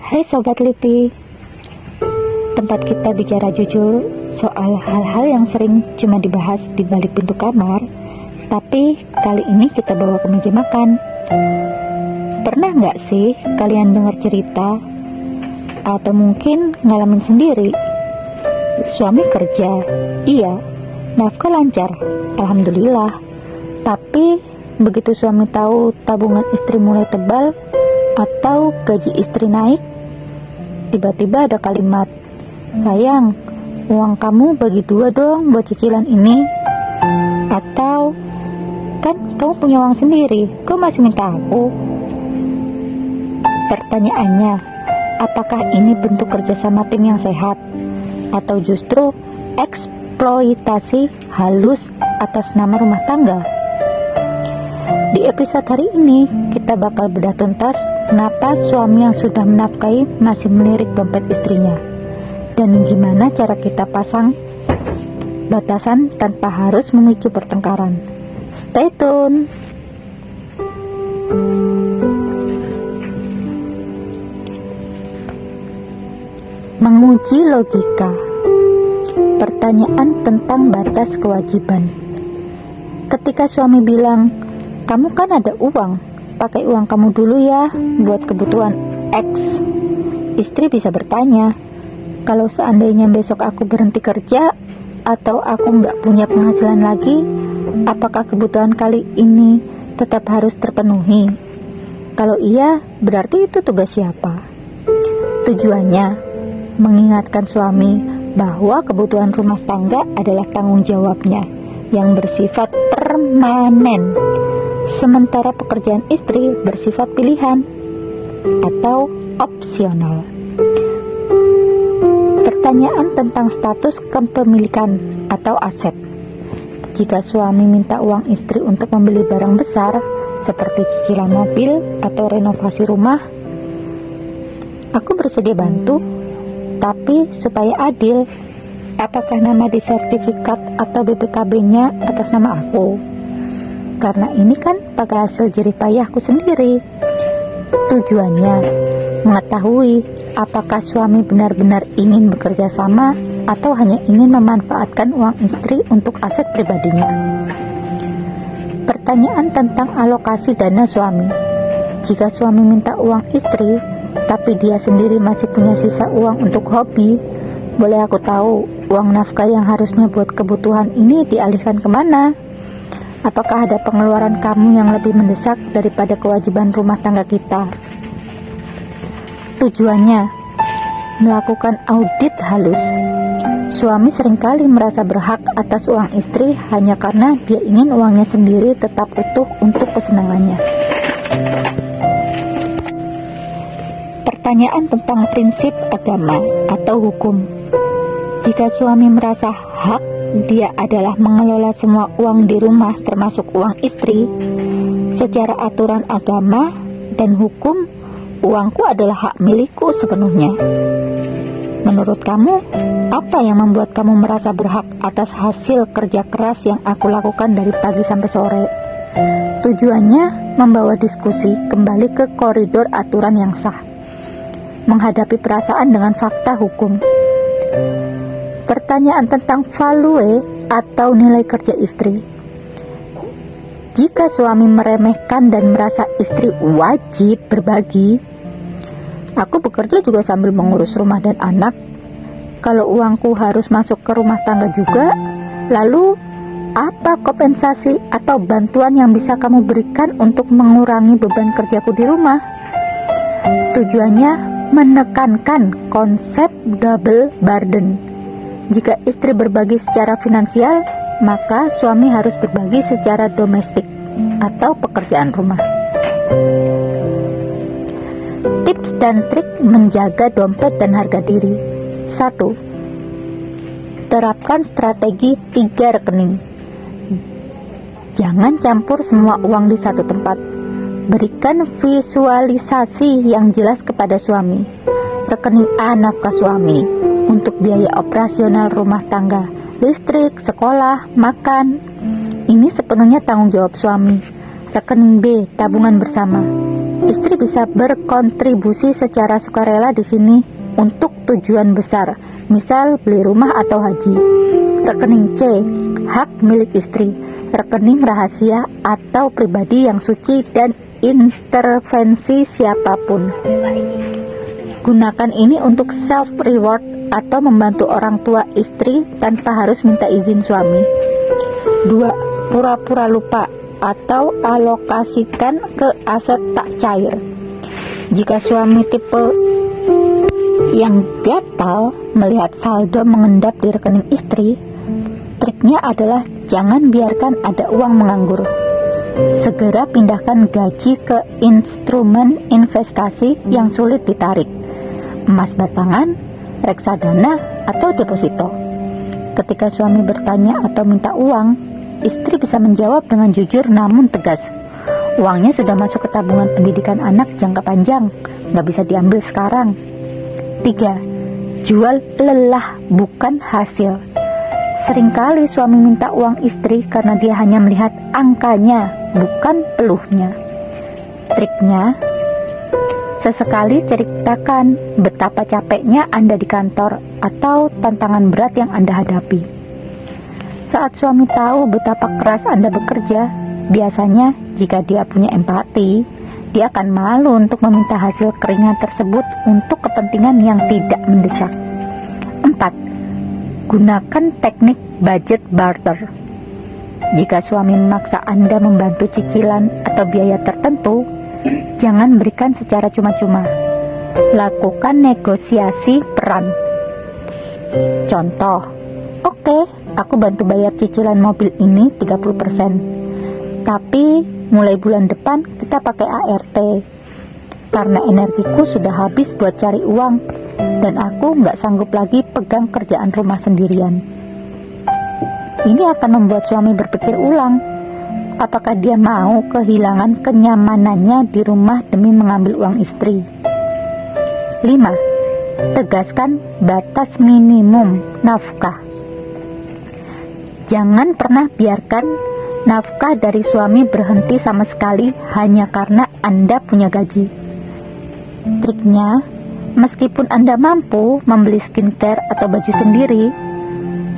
Hai Sobat Lipi, tempat kita bicara jujur soal hal-hal yang sering cuma dibahas di balik pintu kamar, tapi kali ini kita bawa ke meja makan. Pernah nggak sih kalian dengar cerita, atau mungkin ngalamin sendiri? Suami kerja, iya, nafkah lancar, alhamdulillah. Tapi begitu suami tahu tabungan istri mulai tebal, atau gaji istri naik, tiba-tiba ada kalimat, "Sayang, uang kamu bagi dua dong buat cicilan ini." Atau, "Kan kamu punya uang sendiri, kok masih minta aku?" Pertanyaannya, apakah ini bentuk kerjasama tim yang sehat? Atau justru eksploitasi halus atas nama rumah tangga? Di episode hari ini, kita bakal bedah tuntas kenapa suami yang sudah menafkahi masih melirik dompet istrinya, dan gimana cara kita pasang batasan tanpa harus memicu pertengkaran. Stay tune. Menguji logika. Pertanyaan tentang batas kewajiban. Ketika suami bilang, "Kamu kan ada uang, pakai uang kamu dulu ya buat kebutuhan X." Istri bisa bertanya, "Kalau seandainya besok aku berhenti kerja atau aku nggak punya penghasilan lagi, apakah kebutuhan kali ini tetap harus terpenuhi? Kalau iya, berarti itu tugas siapa?" Tujuannya mengingatkan suami bahwa kebutuhan rumah tangga adalah tanggung jawabnya yang bersifat permanen, sementara pekerjaan istri bersifat pilihan atau opsional. Pertanyaan tentang status kepemilikan atau aset. Jika suami minta uang istri untuk membeli barang besar seperti cicilan mobil atau renovasi rumah, aku bersedia bantu, tapi supaya adil, apakah nama di sertifikat atau BPKB-nya atas nama aku? Karena ini kan pakai hasil jerih payahku sendiri. Tujuannya mengetahui apakah suami benar-benar ingin bekerja sama atau hanya ingin memanfaatkan uang istri untuk aset pribadinya. Pertanyaan tentang alokasi dana suami. Jika suami minta uang istri, tapi dia sendiri masih punya sisa uang untuk hobi, boleh aku tahu uang nafkah yang harusnya buat kebutuhan ini dialihkan kemana? Apakah ada pengeluaran kamu yang lebih mendesak daripada kewajiban rumah tangga kita? Tujuannya melakukan audit halus. Suami seringkali merasa berhak atas uang istri hanya karena dia ingin uangnya sendiri tetap utuh untuk kesenangannya. Pertanyaan tentang prinsip agama atau hukum. Jika suami merasa hak dia adalah mengelola semua uang di rumah termasuk uang istri, secara aturan agama dan hukum, uangku adalah hak milikku sepenuhnya. Menurut kamu, apa yang membuat kamu merasa berhak atas hasil kerja keras yang aku lakukan dari pagi sampai sore? Tujuannya membawa diskusi kembali ke koridor aturan yang sah, menghadapi perasaan dengan fakta hukum. Pertanyaan tentang value atau nilai kerja istri. Jika suami meremehkan dan merasa istri wajib berbagi, "Aku bekerja juga sambil mengurus rumah dan anak. Kalau uangku harus masuk ke rumah tangga juga, lalu apa kompensasi atau bantuan yang bisa kamu berikan untuk mengurangi beban kerjaku di rumah?" Tujuannya menekankan konsep double burden. Jika istri berbagi secara finansial, maka suami harus berbagi secara domestik atau pekerjaan rumah. Tips dan trik menjaga dompet dan harga diri. 1. Terapkan strategi 3 rekening. Jangan campur semua uang di satu tempat. Berikan visualisasi yang jelas kepada suami. Rekening A nafkah suami untuk biaya operasional rumah tangga, listrik, sekolah, makan. Ini sepenuhnya tanggung jawab suami. Rekening B, tabungan bersama. Istri bisa berkontribusi secara sukarela di sini untuk tujuan besar, misal beli rumah atau haji. Rekening C, hak milik istri, rekening rahasia atau pribadi yang suci dan intervensi siapapun. Gunakan ini untuk self reward atau membantu orang tua istri tanpa harus minta izin suami. 2. Pura-pura lupa atau alokasikan ke aset tak cair. Jika suami tipe yang gatal melihat saldo mengendap di rekening istri, triknya adalah jangan biarkan ada uang menganggur. Segera pindahkan gaji ke instrumen investasi yang sulit ditarik, emas batangan, reksadana, atau deposito. Ketika suami bertanya atau minta uang, istri bisa menjawab dengan jujur namun tegas. Uangnya sudah masuk ke tabungan pendidikan anak jangka panjang, nggak bisa diambil sekarang. 3. Jual lelah bukan hasil. Seringkali suami minta uang istri karena dia hanya melihat angkanya, bukan peluhnya. Triknya, sesekali ceritakan betapa capeknya Anda di kantor atau tantangan berat yang Anda hadapi. Saat suami tahu betapa keras Anda bekerja, biasanya jika dia punya empati, dia akan malu untuk meminta hasil keringat tersebut untuk kepentingan yang tidak mendesak. 4. Gunakan teknik budget barter. Jika suami memaksa Anda membantu cicilan atau biaya tertentu, jangan berikan secara cuma-cuma. Lakukan negosiasi peran. Contoh, oke, aku bantu bayar cicilan mobil ini 30%. Tapi mulai bulan depan kita pakai ART. Karena energiku sudah habis buat cari uang dan aku nggak sanggup lagi pegang kerjaan rumah sendirian. Ini akan membuat suami berpikir ulang. Apakah dia mau kehilangan kenyamanannya di rumah demi mengambil uang istri? 5. Tegaskan batas minimum nafkah. Jangan pernah biarkan nafkah dari suami berhenti sama sekali hanya karena Anda punya gaji. Triknya, meskipun Anda mampu membeli skincare atau baju sendiri,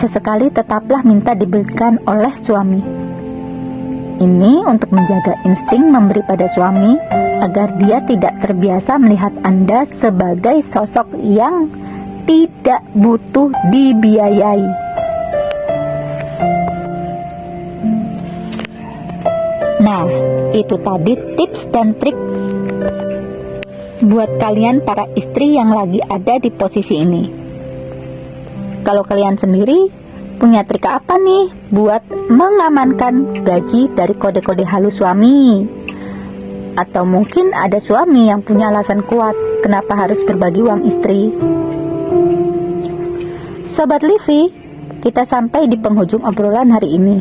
sesekali tetaplah minta dibelikan oleh suami. Ini untuk menjaga insting memberi pada suami agar dia tidak terbiasa melihat Anda sebagai sosok yang tidak butuh dibiayai. Nah, itu tadi tips dan trik buat kalian para istri yang lagi ada di posisi ini. Kalau kalian sendiri punya trik apa nih buat mengamankan gaji dari kode-kode halus suami? Atau mungkin ada suami yang punya alasan kuat kenapa harus berbagi uang istri? Sobat Livi, kita sampai di penghujung obrolan hari ini.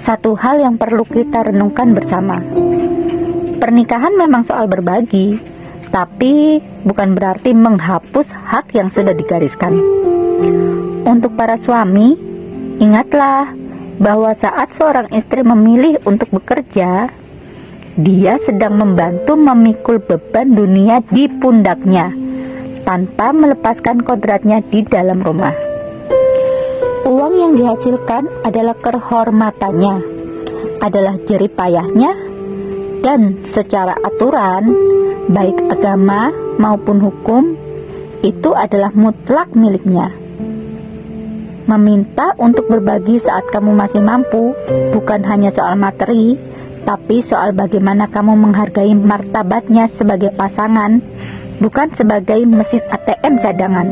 Satu hal yang perlu kita renungkan bersama. Pernikahan memang soal berbagi, tapi bukan berarti menghapus hak yang sudah digariskan. Untuk para suami, ingatlah bahwa saat seorang istri memilih untuk bekerja, dia sedang membantu memikul beban dunia di pundaknya tanpa melepaskan kodratnya di dalam rumah. Uang yang dihasilkan adalah kehormatannya, adalah jerih payahnya, dan secara aturan, baik agama maupun hukum, itu adalah mutlak miliknya. Meminta untuk berbagi saat kamu masih mampu bukan hanya soal materi, tapi soal bagaimana kamu menghargai martabatnya sebagai pasangan, bukan sebagai mesin ATM cadangan.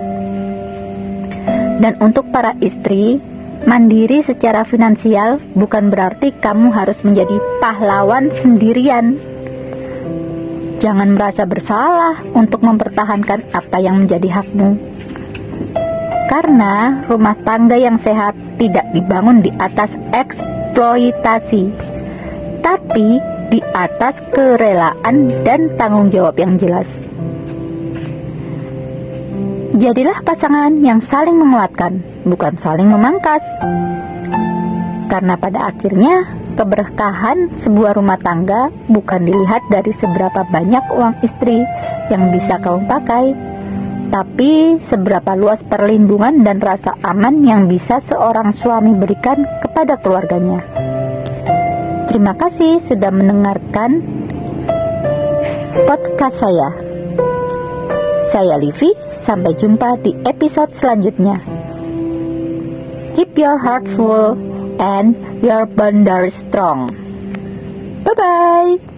Dan untuk para istri, mandiri secara finansial bukan berarti kamu harus menjadi pahlawan sendirian. Jangan merasa bersalah untuk mempertahankan apa yang menjadi hakmu. Karena rumah tangga yang sehat tidak dibangun di atas eksploitasi, tapi di atas kerelaan dan tanggung jawab yang jelas. Jadilah pasangan yang saling menguatkan, bukan saling memangkas. Karena pada akhirnya Keberkahan sebuah rumah tangga bukan dilihat dari seberapa banyak uang istri yang bisa kamu pakai, tapi seberapa luas perlindungan dan rasa aman yang bisa seorang suami berikan kepada keluarganya. Terima kasih sudah mendengarkan podcast saya. Saya Livi, sampai jumpa di episode selanjutnya. Keep your heart full and your boundary strong. Bye-bye.